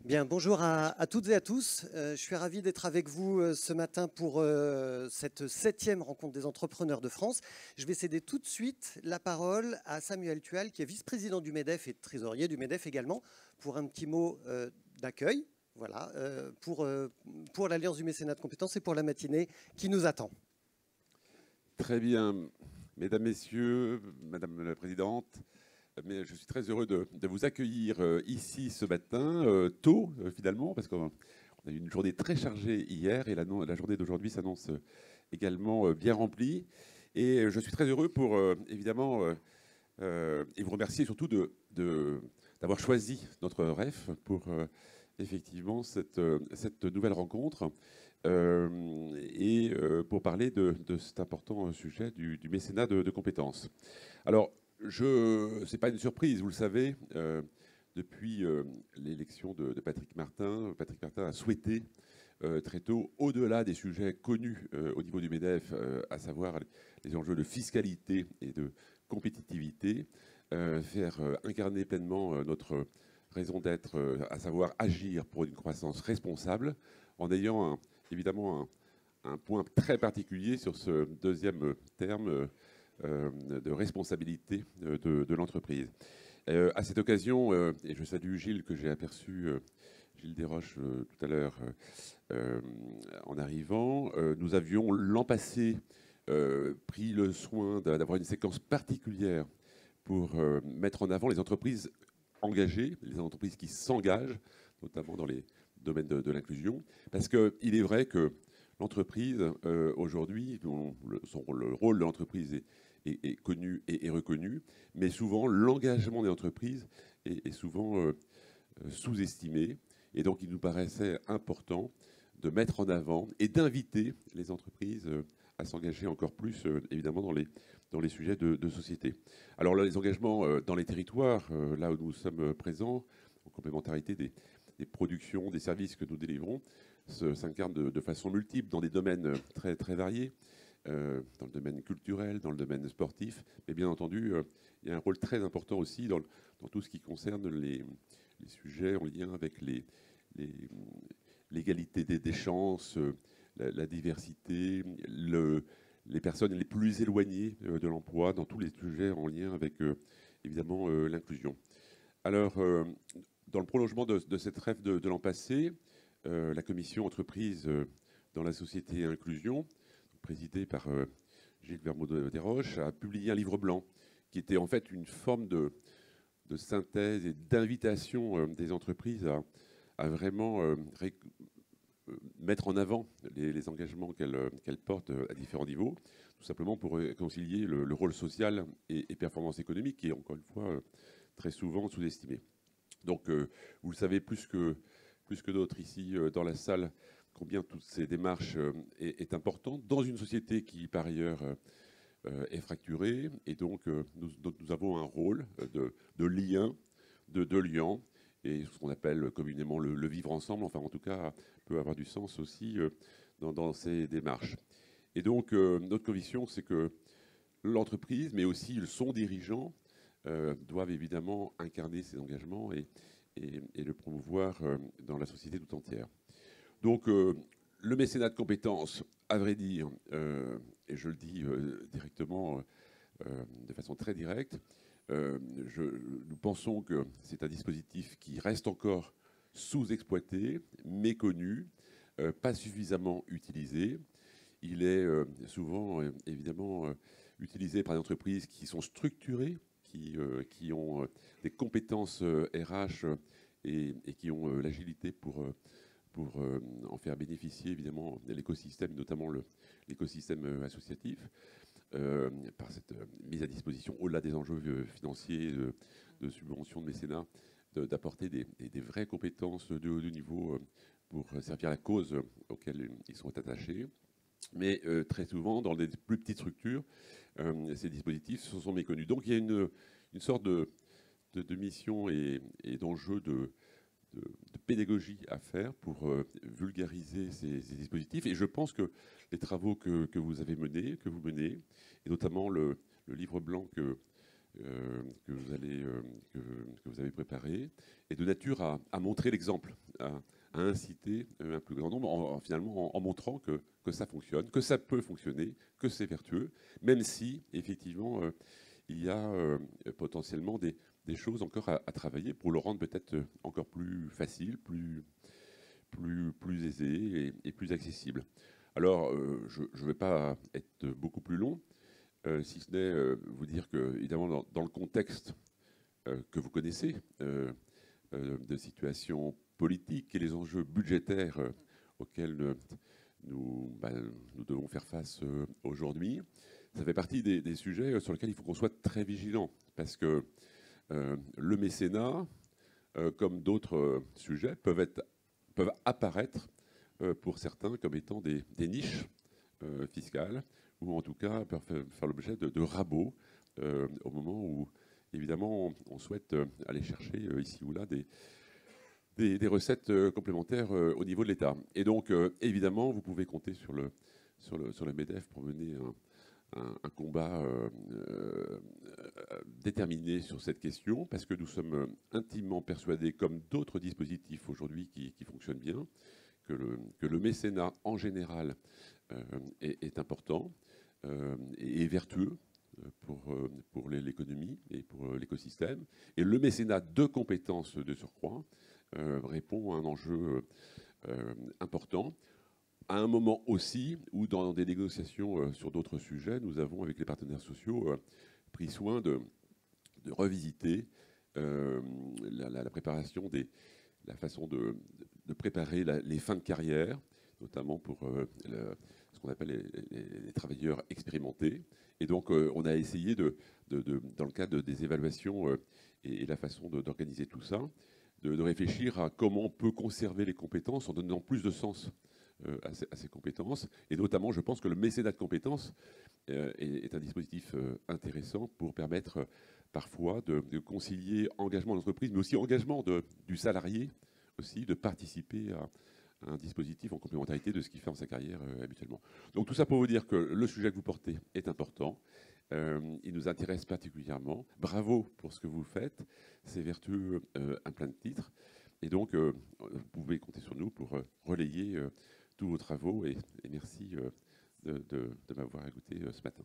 Bien, bonjour à toutes et à tous. Je suis ravi d'être avec vous ce matin pour cette 7e rencontre des entrepreneurs de France. Je vais céder tout de suite la parole à Samuel Tual, qui est vice-président du MEDEF et trésorier du MEDEF également, pour un petit mot d'accueil. Voilà, pour l'Alliance du mécénat de compétences et pour la matinée qui nous attend. Très bien. Mesdames, Messieurs, Madame la Présidente, mais je suis très heureux de vous accueillir ici ce matin, tôt finalement, parce qu'on a eu une journée très chargée hier et la journée d'aujourd'hui s'annonce également bien remplie. Et je suis très heureux pour, évidemment, et vous remercier surtout d'avoir choisi notre REF pour effectivement cette nouvelle rencontre pour parler de cet important sujet du mécénat de compétences. Alors, ce n'est pas une surprise, vous le savez, depuis l'élection de Patrick Martin a souhaité très tôt, au-delà des sujets connus au niveau du MEDEF, à savoir les enjeux de fiscalité et de compétitivité, faire incarner pleinement notre raison d'être, à savoir agir pour une croissance responsable, en ayant évidemment un point très particulier sur ce deuxième terme de responsabilité de l'entreprise. À cette occasion, et je salue Gilles que j'ai aperçu, Gilles Desroches tout à l'heure en arrivant, nous avions l'an passé pris le soin d'avoir une séquence particulière pour mettre en avant les entreprises engagées, les entreprises qui s'engagent, notamment dans les domaines de l'inclusion, parce qu'il est vrai que l'entreprise, aujourd'hui, le rôle de l'entreprise est connu et reconnu, mais souvent l'engagement des entreprises est souvent sous-estimé. Et donc il nous paraissait important de mettre en avant et d'inviter les entreprises à s'engager encore plus, évidemment, dans les sujets de société. Alors là, les engagements dans les territoires, là où nous sommes présents, en complémentarité des productions, des services que nous délivrons, s'incarnent de façon multiple dans des domaines très, très variés, dans le domaine culturel, dans le domaine sportif, mais bien entendu, il y a un rôle très important aussi dans tout ce qui concerne les sujets en lien avec l'égalité des chances, la diversité, les personnes les plus éloignées de l'emploi, dans tous les sujets en lien avec, évidemment, l'inclusion. Alors, dans le prolongement de cette rêve de l'an passé, la commission entreprise dans la société et inclusion, présidée par Gilles Vermaux-Desroches, a publié un livre blanc qui était en fait une forme de synthèse et d'invitation des entreprises à vraiment mettre en avant les engagements qu'elles portent à différents niveaux, tout simplement pour concilier le rôle social et performance économique, qui est encore une fois très souvent sous-estimé. Donc, vous le savez plus que d'autres ici dans la salle, combien toutes ces démarches est importante dans une société qui, par ailleurs, est fracturée. Et donc, nous avons un rôle de lien, de liant, et ce qu'on appelle communément le vivre ensemble, enfin en tout cas, peut avoir du sens aussi dans ces démarches. Et donc, notre conviction, c'est que l'entreprise, mais aussi son dirigeant, doivent évidemment incarner ces engagements et le promouvoir dans la société tout entière. Donc, le mécénat de compétences, à vrai dire, et je le dis directement, de façon très directe, nous pensons que c'est un dispositif qui reste encore sous-exploité, méconnu, pas suffisamment utilisé. Il est souvent, évidemment, utilisé par des entreprises qui sont structurées, qui ont des compétences RH et qui ont l'agilité pour en faire bénéficier, évidemment, l'écosystème, notamment l'écosystème associatif, par cette mise à disposition, au-delà des enjeux financiers, de subventions, de mécénat, d'apporter des vraies compétences de haut niveau pour servir la cause auxquelles ils sont attachés. Mais très souvent, dans des plus petites structures, ces dispositifs sont méconnus. Donc il y a une sorte de mission et d'enjeu de pédagogie à faire pour vulgariser ces dispositifs. Et je pense que les travaux que vous avez menés, que vous menez, et notamment le livre blanc que que vous avez préparé est de nature à montrer l'exemple, à inciter un plus grand nombre, finalement en montrant que ça fonctionne, que ça peut fonctionner, que c'est vertueux, même si effectivement il y a potentiellement des choses encore à travailler pour le rendre peut-être encore plus facile, plus aisé et plus accessible. Alors, je ne vais pas être beaucoup plus long, si ce n'est vous dire que, évidemment, dans le contexte que vous connaissez, de situation politique et les enjeux budgétaires auxquels nous devons faire face aujourd'hui, ça fait partie des sujets sur lesquels il faut qu'on soit très vigilant, parce que le mécénat, comme d'autres sujets, peuvent apparaître pour certains comme étant des niches fiscales, ou en tout cas peuvent faire l'objet de rabots au moment où, évidemment, on souhaite aller chercher ici ou là des recettes complémentaires au niveau de l'État. Et donc, évidemment, vous pouvez compter sur le MEDEF pour mener un combat déterminé sur cette question, parce que nous sommes intimement persuadés, comme d'autres dispositifs aujourd'hui qui fonctionnent bien, que le mécénat en général est important et vertueux pour l'économie et pour l'écosystème. Et le mécénat de compétences de surcroît répond à un enjeu important, à un moment aussi où, dans des négociations sur d'autres sujets, nous avons, avec les partenaires sociaux, pris soin de revisiter la préparation la façon de préparer les fins de carrière, notamment pour ce qu'on appelle les travailleurs expérimentés. Et donc, on a essayé, dans le cadre des évaluations et la façon d'organiser tout ça, de réfléchir à comment on peut conserver les compétences en donnant plus de sens à ces compétences. Et notamment, je pense que le mécénat de compétences est un dispositif intéressant pour permettre parfois de concilier engagement de l'entreprise, mais aussi engagement du salarié, aussi de participer à un dispositif en complémentarité de ce qu'il fait dans sa carrière habituellement. Donc tout ça pour vous dire que le sujet que vous portez est important. Il nous intéresse particulièrement. Bravo pour ce que vous faites. C'est vertueux à plein de titres. Et donc, vous pouvez compter sur nous pour relayer tous vos travaux. Et merci de m'avoir écouté ce matin.